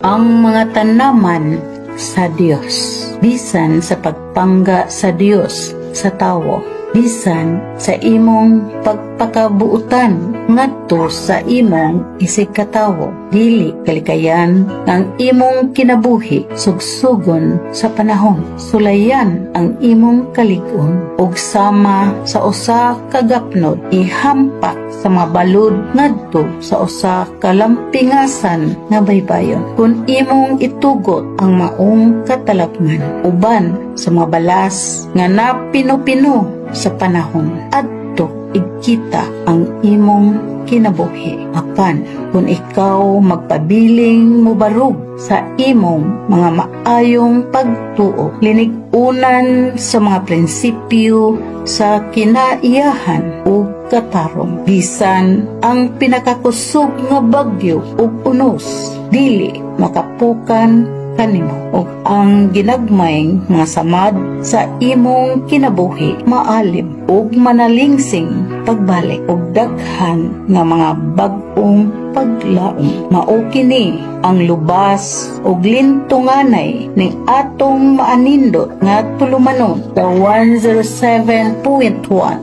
ang mga tanaman sa Dios, bisan sa pagpangga sa Dios sa tawo, bisan sa imong pagpakabuutan ngadto sa imong isikatawo, dili kalikayan ang imong kinabuhi sugsugon sa panahon. Sulayan ang imong kalig-on ug sama sa usa ka gapnod ihampak sa mabalod ngadto sa usa ka lampingasan nga baybayon. Kung imong itugot ang maong katalagman uban sa mabalas nga napino-pino sa panahon, adto igkita ang imong kinabuhi. Apan kung ikaw magpabiling mubarug sa imong mga maayong pagtuo, linigunan sa mga prinsipyo sa kinaiyahan ug katarong, bisan ang pinakakusog nga bagyo ug unos dili makapukan kanimo, ug ang ginagmayng mga samad sa imong kinabuhi maalim ug manalingsing pagbalik ug daghan nga mga bag-ong paglaom. Mao kini ang lubas ug lintunganay ning atong maanindot nga tulumanon sa 107.1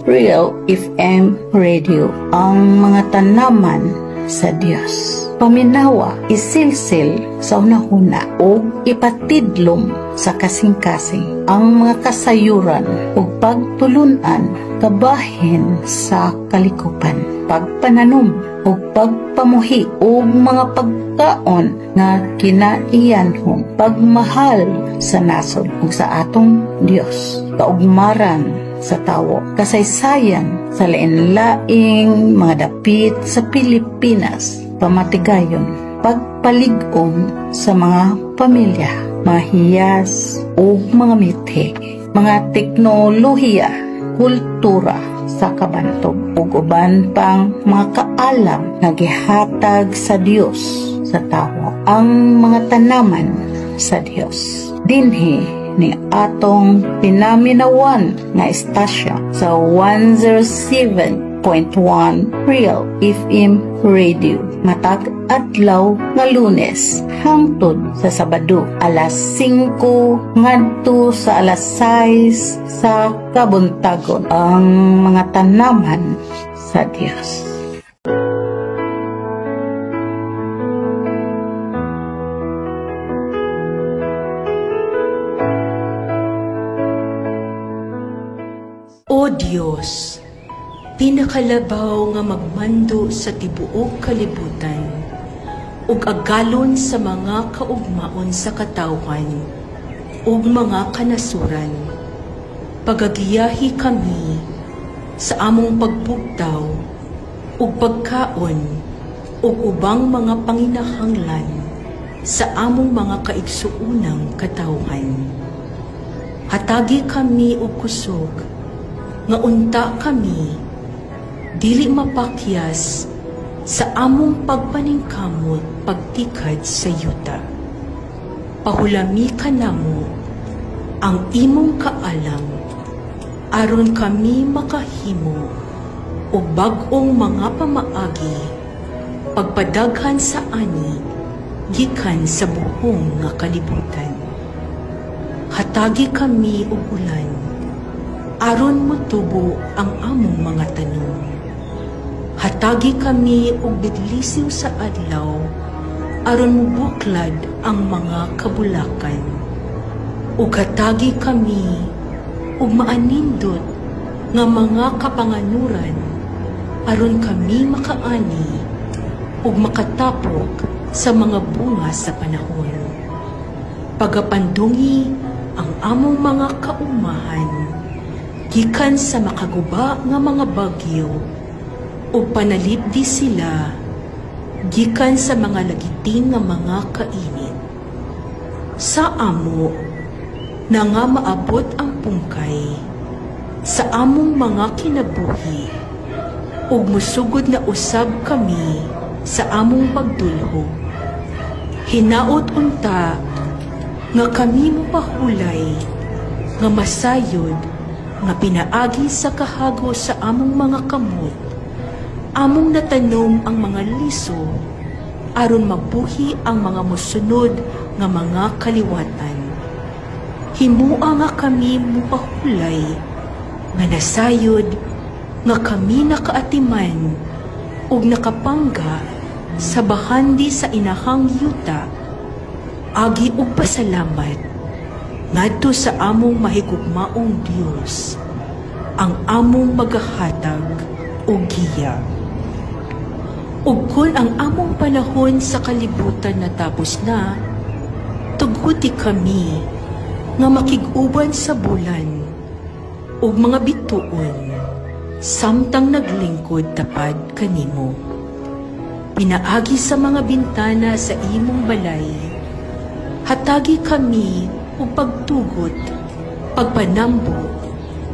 Real FM Radio, ang mga tanaman sa Dios. Paminawa, isilsil sa unahuna o ipatidlom sa kasing-kasing ang mga kasayuran o pagtulunan kabahin sa kalikupan, pagpananom o pagpamuhi o mga pagkaon nga kinaiyanhon, pagmahal sa nasod o sa atong Dios, kaugmaran sa tawo, kasaysayan sa lain-laing mga dapit sa Pilipinas, pamatigayon, pagpalig-on sa mga pamilya, mga hiyas o mga mithi, mga teknolohiya, kultura sa kabantog ug uban pang mga kaalam na gihatag sa Dios sa tawo, ang mga tanaman sa Dios. Dinhi ni atong pinaminawan nga istasyon sa 107.1 Real FM Radio, matag adlaw nga Lunes hangtod sa Sabado, alas 5 ngadto sa alas 6 sa kabuntagon, ang mga tanaman sa Dios. O Dios, pinakalabaw nga magmando sa tibuok kalibutan, ug agalon sa mga kaugmaon sa katawhan, ug mga kanasuran, pagagiyahi kami sa among pagbugtaw, ug pagkaon, ug ubang mga panginahanglan sa among mga kaigsuunang katawhan. Hatagi kami og kusog, nga unta kami dili mapakyas sa among pagpaningkamot pagtikad sa yuta. Pahulami ka namo ang imong kaalam aron kami makahimo og bag-ong mga pamaagi pagpadaghan sa ani gikan sa buhong nga kalibutan. Hatagi kami og ulan aron motubo ang among mga tanom. Hatagi kami og bidlisiw sa adlaw aron mubuklad ang mga kabulakan. Ug hatagi kami og maanindot nga mga kapanganuran aron kami makaani ug makatapok sa mga bunga sa panahon. Pagapandungi ang among mga kaumahan gikan sa makaguba nga mga bagyo, o panalipdi sila gikan sa mga lagiting nga mga kainit. Sa amo na nga maabot ang pungkay sa among mga kinabuhi, ug musugod na usab kami sa among pagdulho. Hinaot unta nga kami mapahulay nga masayod nga pinaagi sa kahago sa among mga kamot, among natanom ang mga liso aron mabuhi ang mga musunod nga mga kaliwatan. Himua nga kami mupahulay, nga nasayod, nga kami nakaatiman, ug nakapangga sa bahandi sa inahang yuta, agi ug pasalamat, ngadto sa among mahigugmaong Dios, ang among magahatag og giya. Ug kun ang among panahon sa kalibutan natapos na, tughuti kami nga makig-uban sa bulan ug mga bituon samtang naglingkod tapad kanimo. Pinaagi sa mga bintana sa imong balay, hatagi kami ug pagtugot, pagpanambo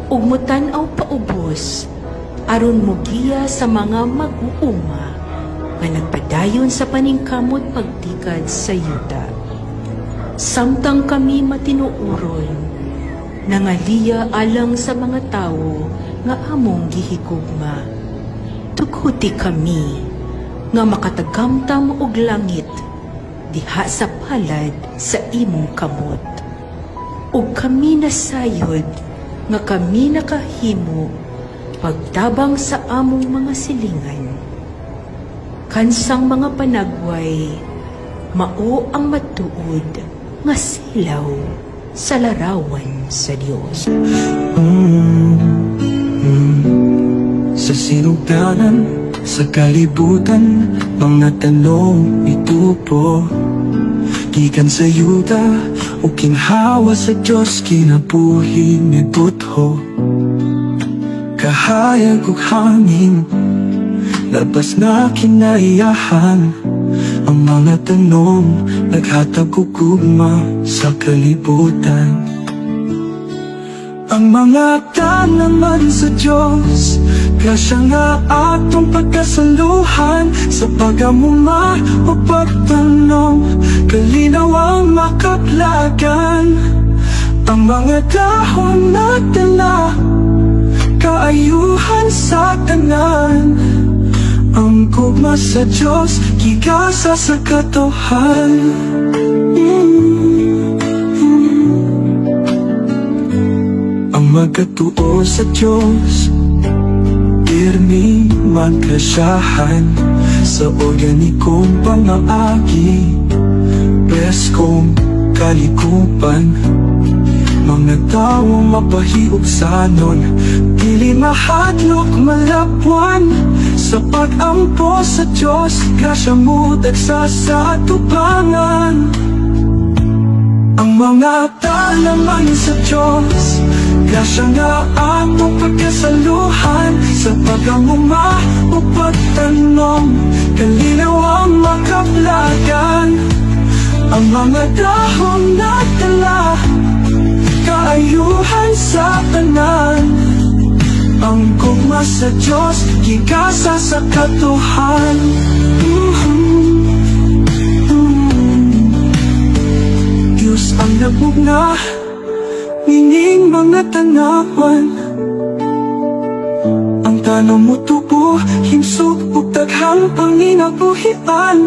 ug mutan-aw paubos aron mogiya sa mga mag-uuma nga nagpadayon sa paningkamot pagtikad sa yuta. Samtang kami matinuoron, nangaliya alang sa mga tawo nga among gihigugma. Tughuti kami nga makatagamtam og langit diha sa palad sa imong kamot. Ug kami nasayod nga kami nakahimo pagtabang sa among mga silingan. Kansang mga panagway, mao ang matuod nga silaw sa larawan sa Dios. Sa sinugdanan, sa kalibutan, mga tanong itupo. Gikan sa yuta, o kinhawa sa Diyos, kinabuhi ni Butho. Kahayag ug hangin, labas na kinaiyahan. Ang mga tanong, naghatag ug gugma sa kalibutan. Ang mga tanaman sa Diyos, grasya nga atong pagkasaluhan. Sa pagamuma o pagtanong, kalinaw ang makaplagan. Ang mga dahon na dala, kaayuhan sa tanan. Ang gugma sa Diyos, gigasa sa katuhan. Ang magkatuo sa Diyos, pirmi magkasyahan. Sa organikong pangaagi, preskong kalikupan. Mga tao mapahiog sanon, dili mahadlok malapwan. Sa pag-ampo sa Diyos, grasya mo dagsa sa atubangan. Ang mga tanaman sa Diyos, grasya nga among pagkasaluhan. Sa pagamuma o pagtanong, kalinaw ang makaplagan. Ang mga dahon na dala, kaayuhan sa tanan. Ang gugma sa Diyos, gigasa sa katuhan. Diyos ang nabugna, mining mga tanawan. Ang tanong mo tubo, himsog ug daghang panginabuhian.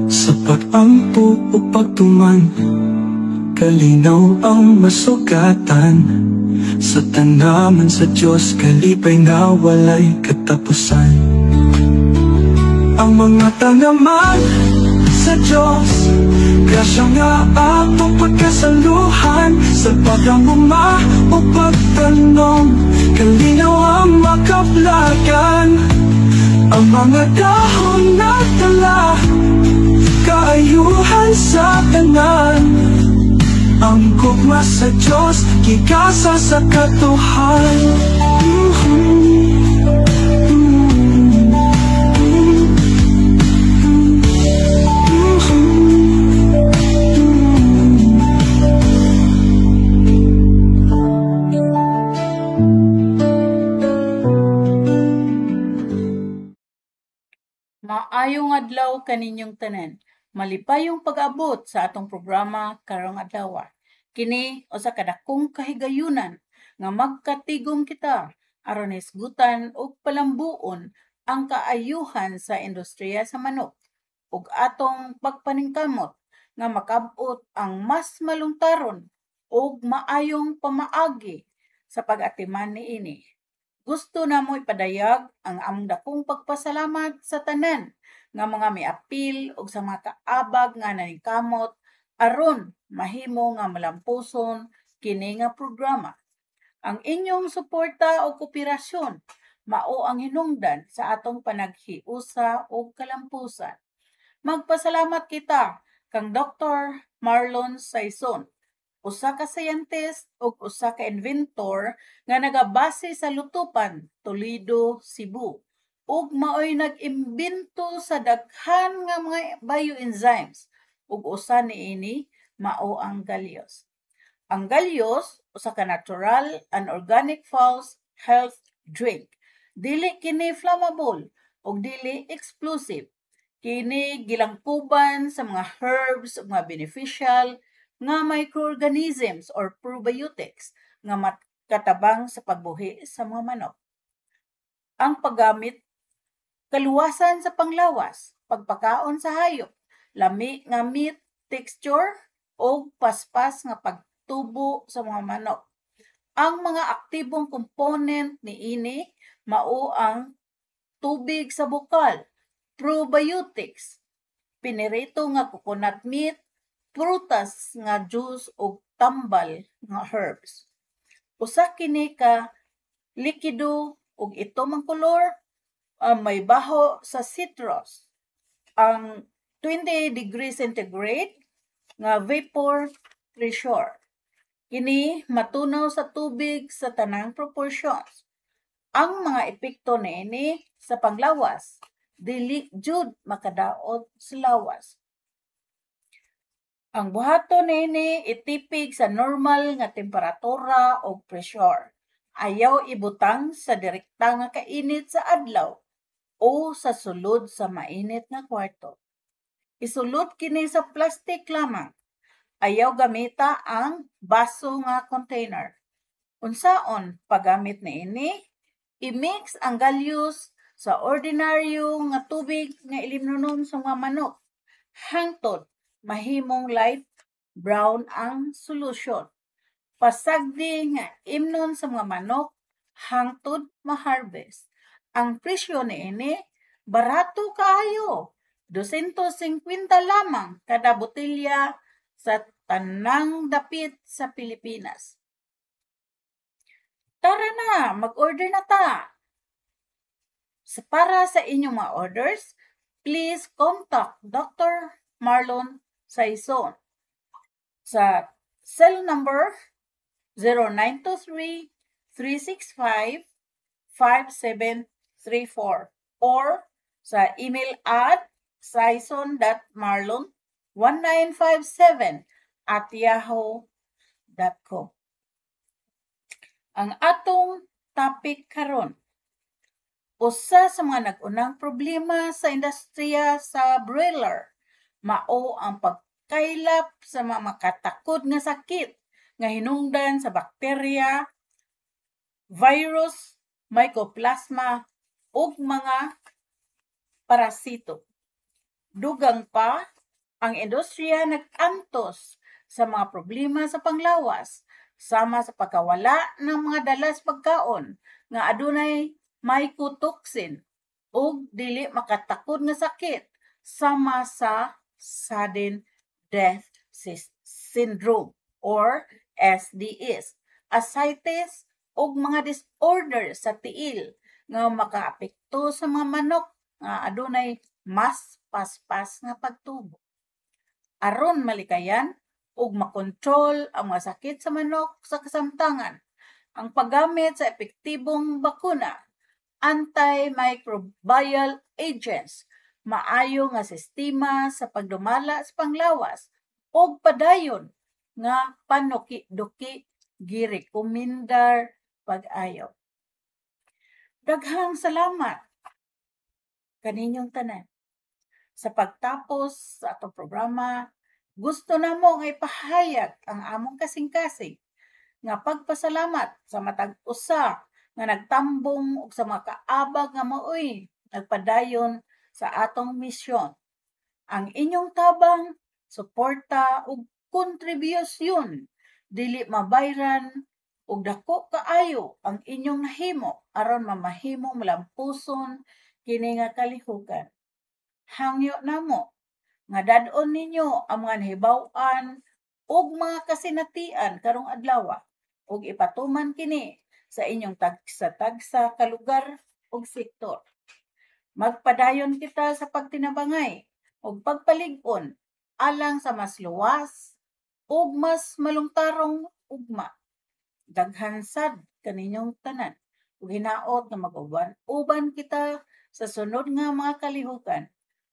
Sa pag-ampo o pagtuman, kalinaw ang masugatan. Sa tanaman sa Diyos, kalipay nga walay katapusan. Ang mga tanaman sa Diyos, grasya nga atong pagkasaluhan. Sa pagamuma o pagtanong, kalinaw ang makaplagan. Ang mga dahon na dala, kaayuhan sa tanan. Ang gugma sa Diyos, gigasa sa katuhan. Maayong adlaw kaninyong tanan. Malipayong pag-abot sa atong programa karong adlaw. Kini usa ka dakong kahigayunan nga magkatigom kita aron isgutan og palambuon ang kaayuhan sa industriya sa manok ug atong pagpaningkamot nga makab-ot ang mas malungtaron ug maayong pamaagi sa pag-atiman niini. Gusto namo ipadayag ang among dakong pagpasalamat sa tanan nga mga miapil ug sa mga kaabag nga naningkamot aron mahimo nga malampuson kini nga programa. Ang inyong suporta o kooperasyon mao ang hinungdan sa atong panaghiusa o kalampusan. Magpasalamat kita kang Dr. Marlon Saison, usa ka scientist ug usa ka inventor nga nagabase sa Lutupan, Toledo, Cebu, ug maoy nag-imbento sa daghan nga mga bioenzymes ug usa niini mao ang Gallios. Ang Gallios usa ka natural and organic false health drink. Dili kini flammable ug dili explosive. Kini gilangkuban sa mga herbs ug mga beneficial nga microorganisms or probiotics nga katabang sa pagbuhi sa mga manok. Ang paggamit kaluwasan sa panglawas, pagpakaon sa hayop, lami nga meat texture o paspas nga pagtubo sa mga manok. Ang mga aktibong component niini mao ang tubig sa bukal, probiotics, pinirito nga coconut meat, prutas nga juice ug tambal nga herbs. Usa kini ka likido ug itom ang kolor, may baho sa citrus. Ang 20 degrees centigrade nga vapor pressure. Kini matunaw sa tubig sa tanang proportions. Ang mga epekto niini sa panglawas dili jud makadaot sa lawas. Ang buhaton niini itipig sa normal nga temperatura o pressure. Ayaw ibutang sa direkta nga kainit sa adlaw o sa sulod sa mainit nga kwarto. Isulod kini sa plastic lamang. Ayaw gamita ang baso nga container. Unsaon paggamit niini? I-mix ang Gallios sa ordinaryo nga tubig nga ilimnonon sa mga manok. Hangtod mahimong light brown ang solusyon. Pasagdi nga imnon sa mga manok hangtod ma-harvest. Ang presyo niini barato kaayo. 250 lamang kada botelya sa tanang dapit sa Pilipinas. Tara na, mag-order na ta. Para sa inyong mga orders, please contact Dr. Marlon Saison sa cell number 0923-365-5734 or sa email at saison.marlon1957@yahoo.com. Ang atong topic karon, usa sa mga nag-unang problema sa industriya sa broiler mao ang pagkaylap sa mga makatakod nga sakit nga hinungdan sa bakterya, virus, mycoplasma ug mga parasito. Dugang pa, ang industriya nag-antos sa mga problema sa panglawas sama sa pagkawala ng mga dalas pagkaon nga adunay mycotoxin ug dili makatakod nga sakit sama sa sudden death syndrome or SDS, ascites ug mga disorder sa tiil nga makaapekto sa mga manok nga adunay mas paspas nga pagtubo. Aron malikayan ug makontrol ang mga sakit sa manok sa kasamtangan, ang paggamit sa epektibong bakuna, antimicrobial agents, maayo nga sistema sa pagdumala sa panglawas ug padayon nga panuki-duki girekomendar pag-ayo. Daghang salamat kaninyong tanan. Sa pagtapos sa atong programa, gusto namo nga ipahayag ang among kasing-kasing nga pagpasalamat sa matag usa nga nagtambong og sa mga kaabag nga maoy nagpadayon sa atong misyon. Ang inyong tabang, suporta ug kontribusyon dili mabayran ug dako kaayo ang inyong nahimo aron mamahimo malampuson kini nga kalihukan. Hangyo namo nga dad-on ninyo ang mga nahibaw-an ug mga kasinatian karong adlaw ug ipatuman kini sa inyong tagsa-tagsa ka lugar ug sektor. Magpadayon kita sa pagtinabangay ug pagpalig-on alang sa mas luwas ug mas malungtarong ugma. Daghan sad kaninyong tanan ug hinaot nga mag-uban kita sa sunod nga mga kalihukan.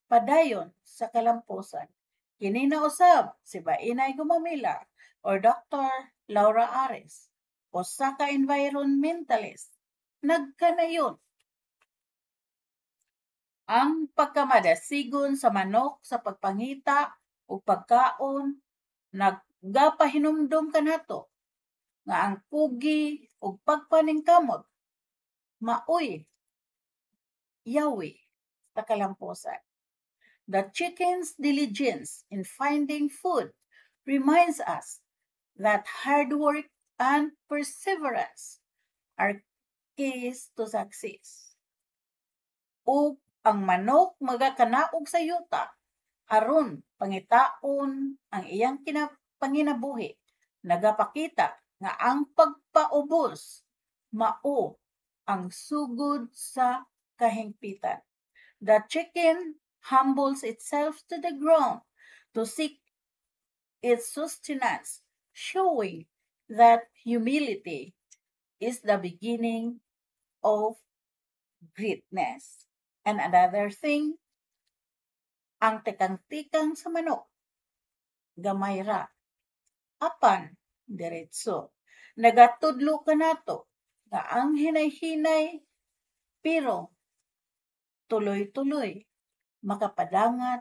Padayon sa kalampusan. Kini na usab si Bainay Gumamila or Dr. Laura Ares, usa ka environmentalist. Nagkanayon ang pagkamadasigon sa manok sa pagpangita o pagkaon, naggapahinumdum kanato nga ang kugi o pagpaningkamot maoy yawi sa kalampusan. The chicken's diligence in finding food reminds us that hard work and perseverance are keys to success. Ug ang manok magakanaog sa yuta aron pangitaon ang iyang panginabuhi, nagapakita nga ang pagpaubos mao ang sugod sa kahingpitan. The chicken humbles itself to the ground to seek its sustenance, showing that humility is the beginning of greatness. And another thing, ang tikang-tikang sa manok, gamay ra, apan diretso. Nagatudlo ka nato nga ang hinay-hinay, pero tuloy-tuloy makapadangat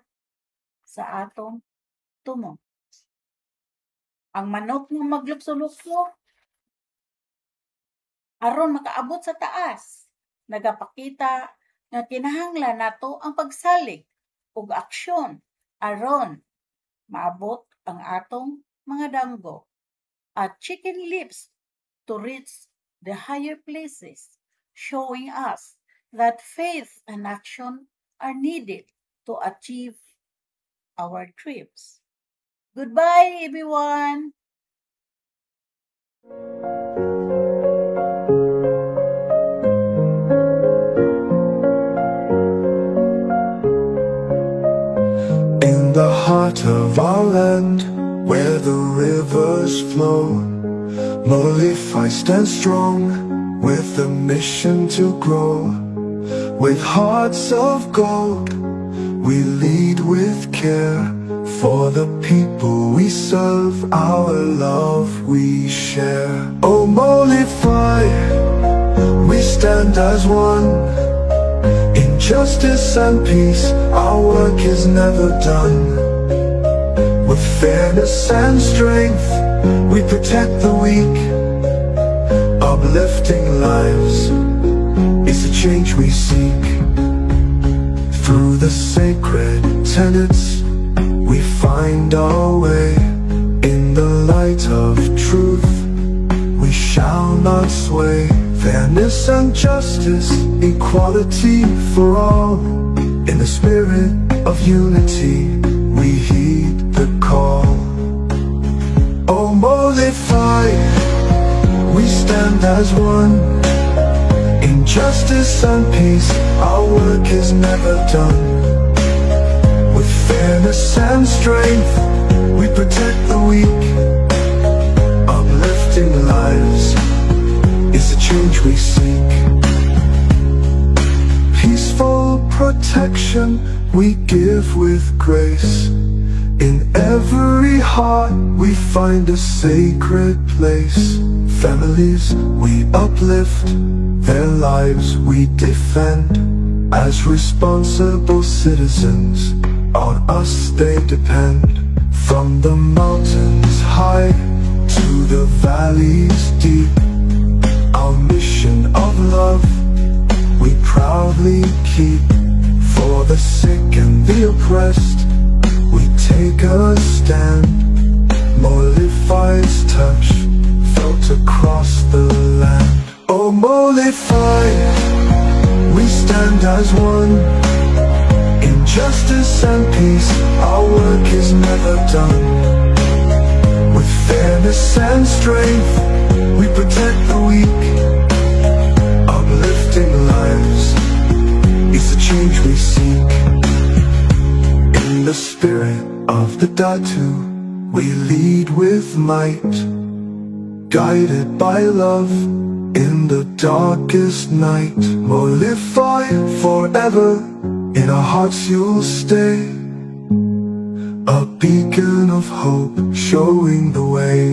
sa atong tumong. Ang manok nga maglukso-lukso aron makaabot sa taas, nagapakita nga kinahanglan nato ang pagsalig ug aksyon aron maabot ang atong mga danggo. A chicken lives to reach the higher places, showing us that faith and action are needed to achieve our dreams. Goodbye, everyone! In the heart of our land, where the rivers flow, Molife I stand strong, with a mission to grow. With hearts of gold, we lead with care. For the people we serve, our love we share. Oh Molify, we stand as one. In justice and peace, our work is never done. With fairness and strength, we protect the weak. Uplifting lives is the change we seek. Through the sacred tenets, we find our way. In the light of truth, we shall not sway. Fairness and justice, equality for all. In the spirit of unity, we heed the call. Oh Molify, we stand as one. In justice and peace, our work is never done. With fairness and strength, we protect the weak. Uplifting lives is the change we seek. Peaceful protection we give with grace. In every heart we find a sacred place. Families we uplift, their lives we defend. As responsible citizens, on us they depend. From the mountains high to the valleys deep, our mission of love we proudly keep. For the sick and the oppressed, we take a stand. Molify's touch felt across the land. Oh, Molify, we stand as one. In justice and peace, our work is never done. With fairness and strength, we protect the weak. Uplifting lives is the change we seek. In the spirit of the Datu, we lead with might, guided by love in the darkest night. Molify forever, in our hearts you'll stay, a beacon of hope showing the way.